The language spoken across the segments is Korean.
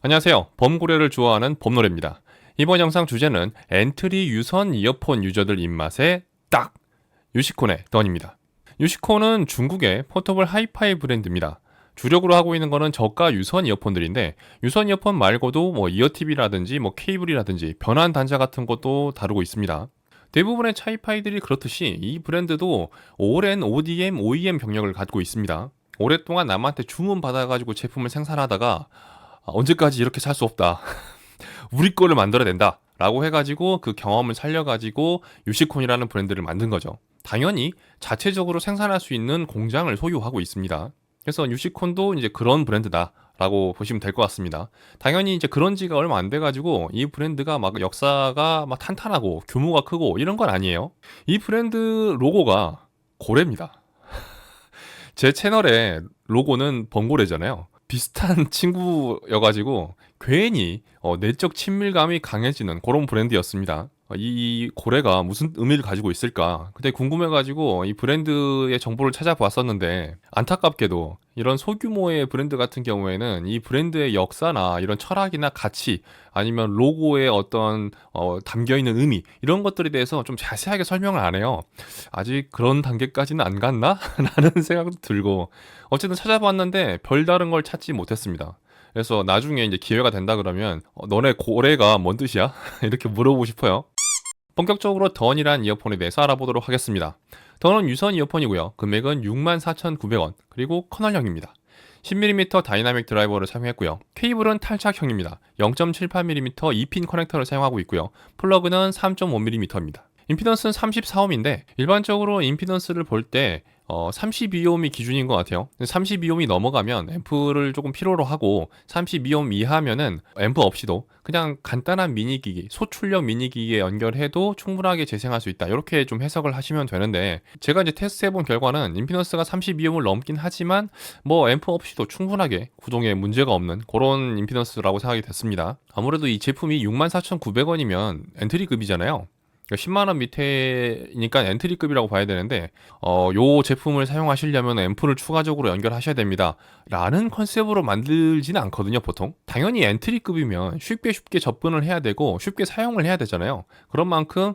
안녕하세요. 범고래를 좋아하는 범노래입니다. 이번 영상 주제는 엔트리 유선 이어폰 유저들 입맛에 딱! 유시콘의 던입니다. 유시콘은 중국의 포터블 하이파이 브랜드입니다. 주력으로 하고 있는 거는 저가 유선 이어폰들인데, 유선 이어폰 말고도 이어팁이라든지 케이블이라든지 변환 단자 같은 것도 다루고 있습니다. 대부분의 차이파이들이 그렇듯이 이 브랜드도 오랜 ODM, OEM 경력을 갖고 있습니다. 오랫동안 남한테 주문 받아가지고 제품을 생산하다가 언제까지 이렇게 살 수 없다. 우리 거를 만들어낸다. 라고 해가지고 그 경험을 살려가지고 유시콘이라는 브랜드를 만든 거죠. 당연히 자체적으로 생산할 수 있는 공장을 소유하고 있습니다. 그래서 유시콘도 이제 그런 브랜드다. 라고 보시면 될 것 같습니다. 당연히 이제 그런 지가 얼마 안 돼가지고 이 브랜드가 막 역사가 막 탄탄하고 규모가 크고 이런 건 아니에요. 이 브랜드 로고가 고래입니다. 제 채널의 로고는 번고래잖아요. 비슷한 친구여가지고 괜히 내적 친밀감이 강해지는 그런 브랜드였습니다. 이 고래가 무슨 의미를 가지고 있을까? 그때 궁금해가지고 이 브랜드의 정보를 찾아봤었는데, 안타깝게도 이런 소규모의 브랜드 같은 경우에는 이 브랜드의 역사나 이런 철학이나 가치, 아니면 로고의 어떤 담겨있는 의미, 이런 것들에 대해서 좀 자세하게 설명을 안 해요. 아직 그런 단계까지는 안 갔나? 라는 생각도 들고, 어쨌든 찾아봤는데 별다른 걸 찾지 못했습니다. 그래서 나중에 이제 기회가 된다 그러면 너네 고래가 뭔 뜻이야? 이렇게 물어보고 싶어요. 본격적으로 던이란 이어폰에 대해서 알아보도록 하겠습니다. 던은 유선 이어폰이고요. 금액은 64,900원, 그리고 커널형입니다. 10mm 다이나믹 드라이버를 사용했고요. 케이블은 탈착형입니다. 0.78mm 2핀 커넥터를 사용하고 있고요. 플러그는 3.5mm입니다. 임피던스는 34옴인데 일반적으로 임피던스를 볼 때 32옴이 기준인 것 같아요. 32옴이 넘어가면 앰프를 조금 필요로 하고, 32옴 이하면은 앰프 없이도 그냥 간단한 미니기기, 소출력 미니기기에 연결해도 충분하게 재생할 수 있다. 이렇게 좀 해석을 하시면 되는데, 제가 이제 테스트해본 결과는 임피던스가 32옴을 넘긴 하지만 앰프 없이도 충분하게 구동에 문제가 없는 그런 임피던스라고 생각이 됐습니다. 아무래도 이 제품이 64,900원이면 엔트리급이잖아요. 10만원 밑에니까 엔트리급이라고 봐야 되는데, 요 제품을 사용하시려면 앰프를 추가적으로 연결하셔야 됩니다 라는 컨셉으로 만들지는 않거든요. 보통 당연히 엔트리급이면 쉽게 접근을 해야 되고 쉽게 사용을 해야 되잖아요. 그런 만큼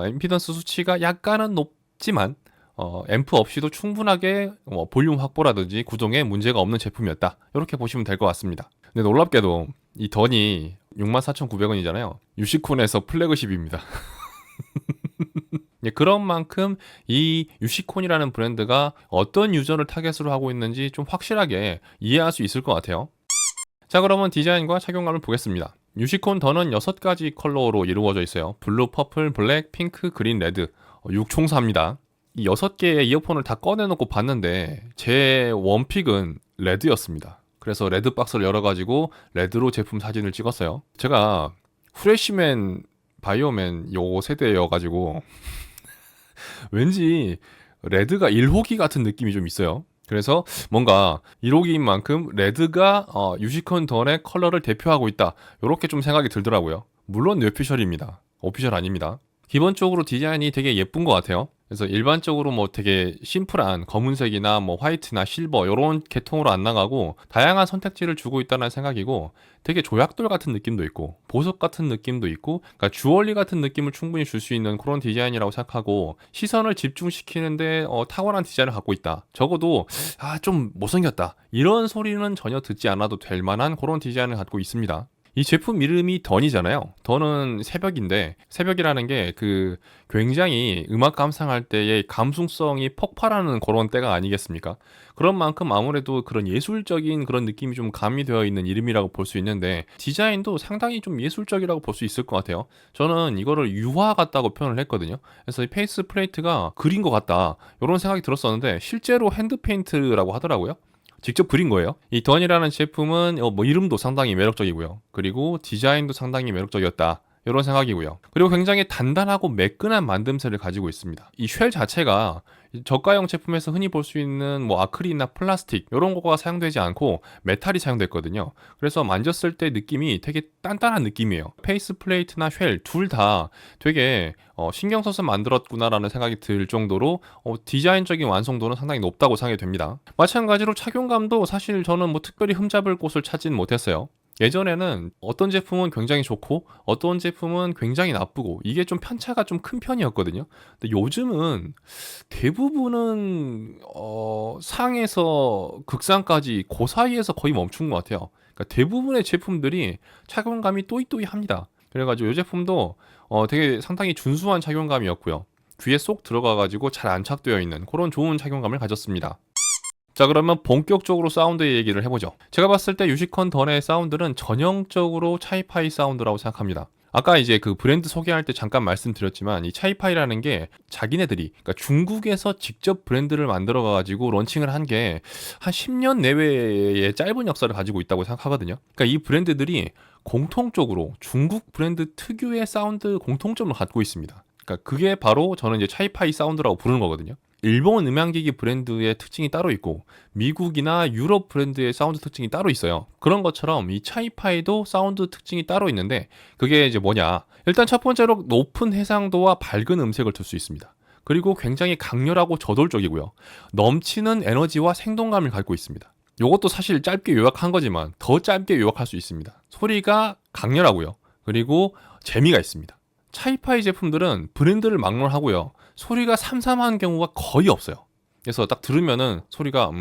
임피던스 수치가 약간은 높지만 앰프 없이도 충분하게 볼륨 확보라든지 구동에 문제가 없는 제품이었다, 이렇게 보시면 될 것 같습니다. 근데 놀랍게도 이 던이 64,900원이잖아요 유시콘에서 플래그십입니다. 그런 만큼 이 유시콘이라는 브랜드가 어떤 유저를 타겟으로 하고 있는지 좀 확실하게 이해할 수 있을 것 같아요. 자, 그러면 디자인과 착용감을 보겠습니다. 유시콘 던은 6가지 컬러로 이루어져 있어요. 블루, 퍼플, 블랙, 핑크, 그린, 레드, 6총사입니다. 이 6개의 이어폰을 다 꺼내놓고 봤는데 제 원픽은 레드였습니다. 그래서 레드 박스를 열어가지고 레드로 제품 사진을 찍었어요. 제가 후레쉬맨, 바이오맨 요 세대여가지고 왠지 레드가 1호기 같은 느낌이 좀 있어요. 그래서 뭔가 1호기인 만큼 레드가 유시콘 던의 컬러를 대표하고 있다, 이렇게 좀 생각이 들더라고요. 물론 뇌피셜입니다. 오피셜 아닙니다. 기본적으로 디자인이 되게 예쁜 것 같아요. 그래서 일반적으로 되게 심플한 검은색이나 화이트나 실버 이런 계통으로 안 나가고 다양한 선택지를 주고 있다는 생각이고, 되게 조약돌 같은 느낌도 있고 보석 같은 느낌도 있고, 그러니까 주얼리 같은 느낌을 충분히 줄 수 있는 그런 디자인이라고 생각하고, 시선을 집중시키는데 탁월한 디자인을 갖고 있다. 적어도 좀 못생겼다 이런 소리는 전혀 듣지 않아도 될 만한 그런 디자인을 갖고 있습니다. 이 제품 이름이 던이잖아요. 던은 새벽인데, 새벽이라는 게 굉장히 음악 감상할 때의 감수성이 폭발하는 그런 때가 아니겠습니까? 그런 만큼 아무래도 그런 예술적인 그런 느낌이 좀 가미되어 있는 이름이라고 볼 수 있는데, 디자인도 상당히 좀 예술적이라고 볼 수 있을 것 같아요. 저는 이거를 유화 같다고 표현을 했거든요. 그래서 이 페이스 플레이트가 그린 것 같다, 이런 생각이 들었었는데 실제로 핸드 페인트라고 하더라고요. 직접 그린 거예요. 이 던이라는 제품은 이름도 상당히 매력적이고요. 그리고 디자인도 상당히 매력적이었다, 이런 생각이고요. 그리고 굉장히 단단하고 매끈한 만듦새를 가지고 있습니다. 이 쉘 자체가 저가형 제품에서 흔히 볼 수 있는 아크릴이나 플라스틱 이런 거가 사용되지 않고 메탈이 사용됐거든요. 그래서 만졌을 때 느낌이 되게 단단한 느낌이에요. 페이스 플레이트나 쉘 둘 다 되게 신경 써서 만들었구나라는 생각이 들 정도로 디자인적인 완성도는 상당히 높다고 생각이 됩니다. 마찬가지로 착용감도 사실 저는 특별히 흠잡을 곳을 찾진 못했어요. 예전에는 어떤 제품은 굉장히 좋고 어떤 제품은 굉장히 나쁘고 이게 좀 편차가 좀 큰 편이었거든요. 근데 요즘은 대부분은 상에서 극상까지 그 사이에서 거의 멈춘 것 같아요. 그러니까 대부분의 제품들이 착용감이 또이또이합니다. 그래가지고 이 제품도 되게 상당히 준수한 착용감이었고요. 귀에 쏙 들어가가지고 잘 안착되어 있는 그런 좋은 착용감을 가졌습니다. 자, 그러면 본격적으로 사운드의 얘기를 해보죠. 제가 봤을 때 유시콘 던의 사운드는 전형적으로 차이파이 사운드라고 생각합니다. 아까 이제 그 브랜드 소개할 때 잠깐 말씀드렸지만 이 차이파이라는 게 자기네들이 그러니까 중국에서 직접 브랜드를 만들어 가지고 런칭을 한 게 한 10년 내외의 짧은 역사를 가지고 있다고 생각하거든요. 그러니까 이 브랜드들이 공통적으로 중국 브랜드 특유의 사운드 공통점을 갖고 있습니다. 그러니까 그게 바로 저는 이제 차이파이 사운드라고 부르는 거거든요. 일본 음향기기 브랜드의 특징이 따로 있고 미국이나 유럽 브랜드의 사운드 특징이 따로 있어요. 그런 것처럼 이 차이파이도 사운드 특징이 따로 있는데 그게 이제 뭐냐? 일단 첫 번째로 높은 해상도와 밝은 음색을 들 수 있습니다. 그리고 굉장히 강렬하고 저돌적이고요. 넘치는 에너지와 생동감을 갖고 있습니다. 이것도 사실 짧게 요약한 거지만 더 짧게 요약할 수 있습니다. 소리가 강렬하고요. 그리고 재미가 있습니다. 차이파이 제품들은 브랜드를 막론하고요. 소리가 삼삼한 경우가 거의 없어요. 그래서 딱 들으면은 소리가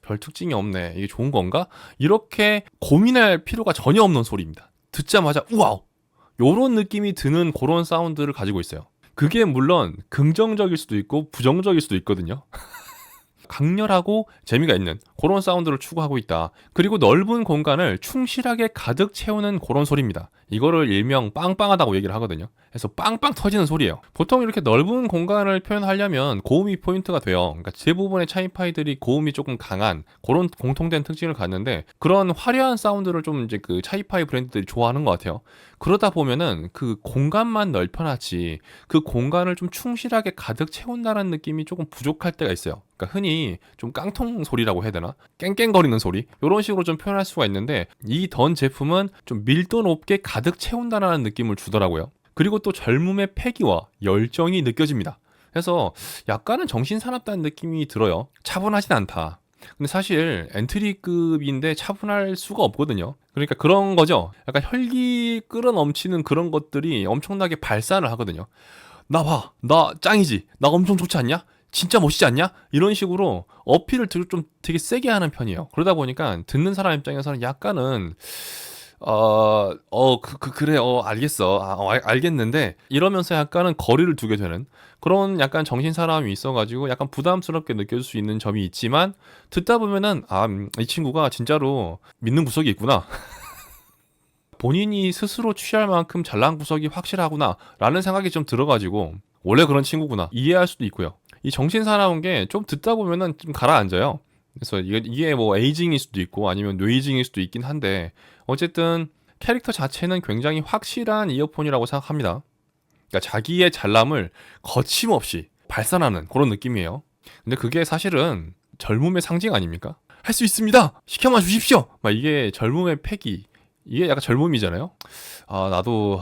별 특징이 없네. 이게 좋은 건가? 이렇게 고민할 필요가 전혀 없는 소리입니다. 듣자마자 우와우! 요런 느낌이 드는 그런 사운드를 가지고 있어요. 그게 물론 긍정적일 수도 있고 부정적일 수도 있거든요. 강렬하고 재미가 있는 그런 사운드를 추구하고 있다. 그리고 넓은 공간을 충실하게 가득 채우는 그런 소리입니다. 이거를 일명 빵빵하다고 얘기를 하거든요. 그래서 빵빵 터지는 소리예요. 보통 이렇게 넓은 공간을 표현하려면 고음이 포인트가 돼요. 그러니까 대부분의 차이파이들이 고음이 조금 강한 그런 공통된 특징을 갖는데 그런 화려한 사운드를 좀 이제 그 차이파이 브랜드들이 좋아하는 것 같아요. 그러다 보면은 그 공간만 넓혀놨지 그 공간을 좀 충실하게 가득 채운다는 느낌이 조금 부족할 때가 있어요. 그러니까 흔히 좀 깡통 소리라고 해야 되나? 깽깽거리는 소리? 이런 식으로 좀 표현할 수가 있는데 이 던 제품은 좀 밀도 높게 가득 채운다는 느낌을 주더라고요. 그리고 또 젊음의 패기와 열정이 느껴집니다. 그래서 약간은 정신사납다는 느낌이 들어요. 차분하진 않다. 근데 사실 엔트리급인데 차분할 수가 없거든요. 그러니까 그런 거죠. 약간 혈기 끌어넘치는 그런 것들이 엄청나게 발산을 하거든요. 나 봐, 나 짱이지, 나 엄청 좋지 않냐? 진짜 멋있지 않냐? 이런 식으로 어필을 좀 되게 세게 하는 편이에요. 그러다 보니까 듣는 사람 입장에서는 약간은 그래, 알겠어. 알겠는데, 이러면서 약간은 거리를 두게 되는 그런 약간 정신사람이 있어가지고 약간 부담스럽게 느껴질 수 있는 점이 있지만, 듣다 보면은, 이 친구가 진짜로 믿는 구석이 있구나. 본인이 스스로 취할 만큼 잘난 구석이 확실하구나. 라는 생각이 좀 들어가지고, 원래 그런 친구구나. 이해할 수도 있고요. 이 정신사나운 게 좀 듣다 보면은 좀 가라앉아요. 그래서 이게 뭐 에이징일 수도 있고 아니면 뇌이징일 수도 있긴 한데 어쨌든 캐릭터 자체는 굉장히 확실한 이어폰이라고 생각합니다. 그러니까 자기의 잘남을 거침없이 발산하는 그런 느낌이에요. 근데 그게 사실은 젊음의 상징 아닙니까? 할 수 있습니다. 시켜만 주십시오. 막 이게 젊음의 패기. 이게 약간 젊음이잖아요. 나도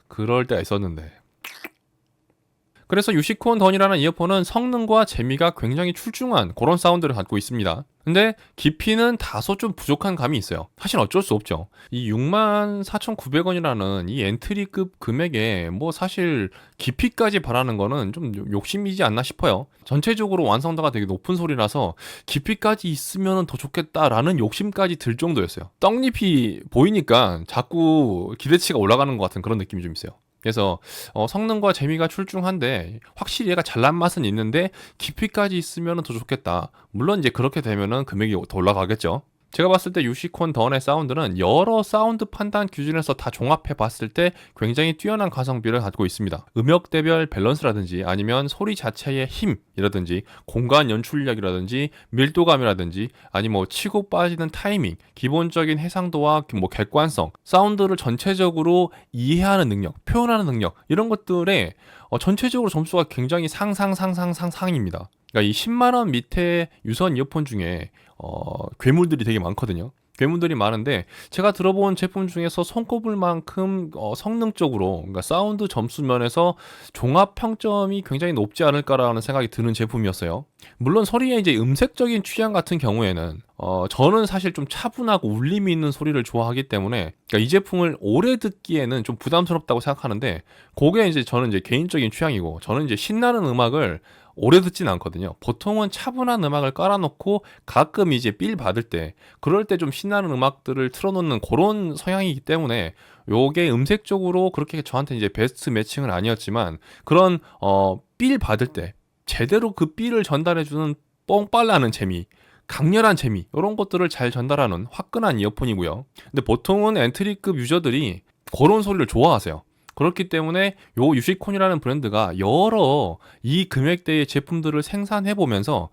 그럴 때가 있었는데. 그래서 유시콘 던이라는 이어폰은 성능과 재미가 굉장히 출중한 그런 사운드를 갖고 있습니다. 근데 깊이는 다소 좀 부족한 감이 있어요. 사실 어쩔 수 없죠. 이 64,900원이라는 이 엔트리급 금액에 뭐 사실 깊이까지 바라는 거는 좀 욕심이지 않나 싶어요. 전체적으로 완성도가 되게 높은 소리라서 깊이까지 있으면 더 좋겠다라는 욕심까지 들 정도였어요. 떡잎이 보이니까 자꾸 기대치가 올라가는 것 같은 그런 느낌이 좀 있어요. 그래서 성능과 재미가 출중한데 확실히 얘가 잘난 맛은 있는데 깊이까지 있으면 더 좋겠다. 물론 이제 그렇게 되면은 금액이 더 올라가겠죠. 제가 봤을 때 유시콘 던의 사운드는 여러 사운드 판단 기준에서 다 종합해 봤을 때 굉장히 뛰어난 가성비를 갖고 있습니다. 음역대별 밸런스라든지 아니면 소리 자체의 힘이라든지 공간 연출력이라든지 밀도감이라든지 아니면 뭐 치고 빠지는 타이밍, 기본적인 해상도와 뭐 객관성, 사운드를 전체적으로 이해하는 능력, 표현하는 능력 이런 것들에 전체적으로 점수가 굉장히 상상입니다. 그러니까 이 10만 원 밑에 유선 이어폰 중에 괴물들이 되게 많거든요. 괴물들이 많은데 제가 들어본 제품 중에서 손꼽을 만큼 성능적으로 그러니까 사운드 점수 면에서 종합 평점이 굉장히 높지 않을까라는 생각이 드는 제품이었어요. 물론 소리의 이제 음색적인 취향 같은 경우에는 저는 사실 좀 차분하고 울림이 있는 소리를 좋아하기 때문에 그러니까 이 제품을 오래 듣기에는 좀 부담스럽다고 생각하는데 그게 이제 저는 이제 개인적인 취향이고 저는 이제 신나는 음악을 오래 듣진 않거든요. 보통은 차분한 음악을 깔아놓고 가끔 이제 빌 받을 때 그럴 때 좀 신나는 음악들을 틀어놓는 그런 성향이기 때문에 요게 음색적으로 그렇게 저한테 이제 베스트 매칭은 아니었지만 그런 빌 받을 때 제대로 그 빌을 전달해주는 뻥빨라는 재미 강렬한 재미 이런 것들을 잘 전달하는 화끈한 이어폰이고요. 근데 보통은 엔트리급 유저들이 그런 소리를 좋아하세요. 그렇기 때문에 요 유시콘이라는 브랜드가 여러 이 금액대의 제품들을 생산해 보면서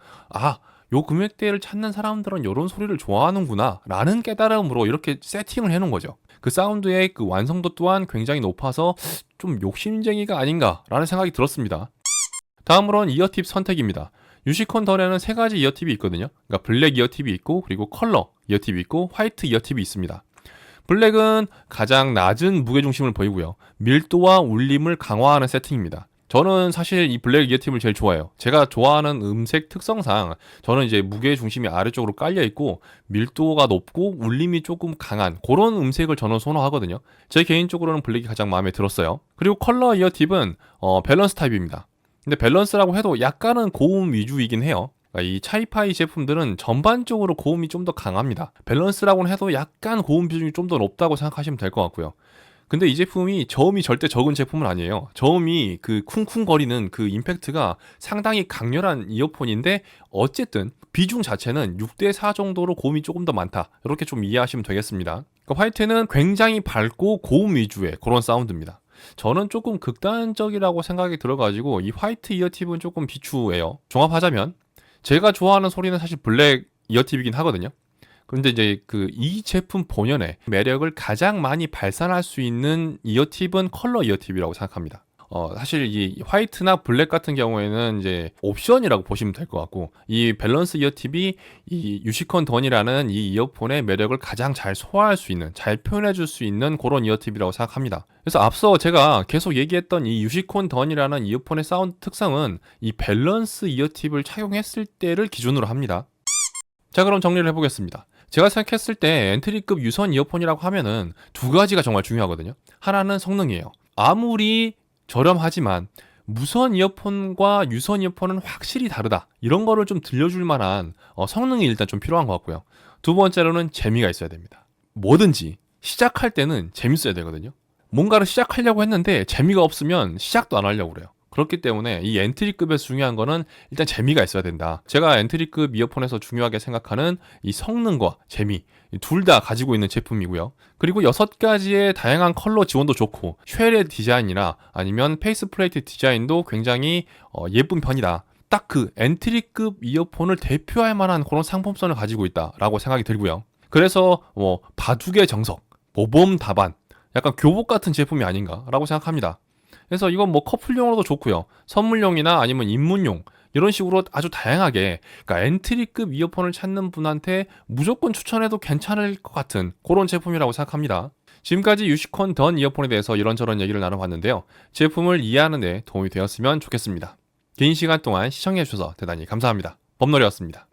요 금액대를 찾는 사람들은 이런 소리를 좋아하는구나 라는 깨달음으로 이렇게 세팅을 해 놓은 거죠. 그 사운드의 그 완성도 또한 굉장히 높아서 좀 욕심쟁이가 아닌가라는 생각이 들었습니다. 다음으로는 이어팁 선택입니다. 유시콘 던에는 세 가지 이어팁이 있거든요. 그러니까 블랙 이어팁이 있고 그리고 컬러 이어팁이 있고 화이트 이어팁이 있습니다. 블랙은 가장 낮은 무게중심을 보이고요. 밀도와 울림을 강화하는 세팅입니다. 저는 사실 이 블랙 이어팁을 제일 좋아해요. 제가 좋아하는 음색 특성상 저는 이제 무게중심이 아래쪽으로 깔려 있고 밀도가 높고 울림이 조금 강한 그런 음색을 저는 선호하거든요. 제 개인적으로는 블랙이 가장 마음에 들었어요. 그리고 컬러 이어팁은 밸런스 타입입니다. 근데 밸런스라고 해도 약간은 고음 위주이긴 해요. 이 차이파이 제품들은 전반적으로 고음이 좀 더 강합니다. 밸런스라고는 해도 약간 고음 비중이 좀 더 높다고 생각하시면 될 것 같고요. 근데 이 제품이 저음이 절대 적은 제품은 아니에요. 저음이 그 쿵쿵거리는 그 임팩트가 상당히 강렬한 이어폰인데 어쨌든 비중 자체는 6대4 정도로 고음이 조금 더 많다. 이렇게 좀 이해하시면 되겠습니다. 그러니까 화이트는 굉장히 밝고 고음 위주의 그런 사운드입니다. 저는 조금 극단적이라고 생각이 들어가지고 이 화이트 이어팁은 조금 비추해요. 종합하자면 제가 좋아하는 소리는 사실 블랙 이어팁이긴 하거든요. 그런데 이제 이 제품 본연의 매력을 가장 많이 발산할 수 있는 이어팁은 컬러 이어팁이라고 생각합니다. 사실 이 화이트나 블랙 같은 경우에는 이제 옵션이라고 보시면 될 것 같고 이 밸런스 이어팁이 이 유시콘 던이라는 이 이어폰의 매력을 가장 잘 소화할 수 있는 잘 표현해 줄 수 있는 그런 이어팁이라고 생각합니다. 그래서 앞서 제가 계속 얘기했던 이 유시콘 던이라는 이어폰의 사운드 특성은 이 밸런스 이어팁을 착용했을 때를 기준으로 합니다. 자, 그럼 정리를 해보겠습니다. 제가 생각했을 때 엔트리급 유선 이어폰이라고 하면은 두 가지가 정말 중요하거든요. 하나는 성능이에요. 아무리 저렴하지만 무선 이어폰과 유선 이어폰은 확실히 다르다. 이런 거를 좀 들려줄 만한 성능이 일단 좀 필요한 것 같고요. 두 번째로는 재미가 있어야 됩니다. 뭐든지 시작할 때는 재밌어야 되거든요. 뭔가를 시작하려고 했는데 재미가 없으면 시작도 안 하려고 그래요. 그렇기 때문에 이 엔트리급에서 중요한 거는 일단 재미가 있어야 된다. 제가 엔트리급 이어폰에서 중요하게 생각하는 이 성능과 재미 둘 다 가지고 있는 제품이고요. 그리고 6가지의 다양한 컬러 지원도 좋고 쉘의 디자인이나 아니면 페이스 플레이트 디자인도 굉장히 예쁜 편이다. 딱 그 엔트리급 이어폰을 대표할 만한 그런 상품성을 가지고 있다라고 생각이 들고요. 그래서 바둑의 정석, 모범 답안, 약간 교복 같은 제품이 아닌가라고 생각합니다. 그래서 이건 커플용으로도 좋고요. 선물용이나 아니면 입문용 이런 식으로 아주 다양하게 그러니까 엔트리급 이어폰을 찾는 분한테 무조건 추천해도 괜찮을 것 같은 그런 제품이라고 생각합니다. 지금까지 유시콘 던 이어폰에 대해서 이런저런 얘기를 나눠봤는데요. 제품을 이해하는 데 도움이 되었으면 좋겠습니다. 긴 시간 동안 시청해주셔서 대단히 감사합니다. 범놀이였습니다.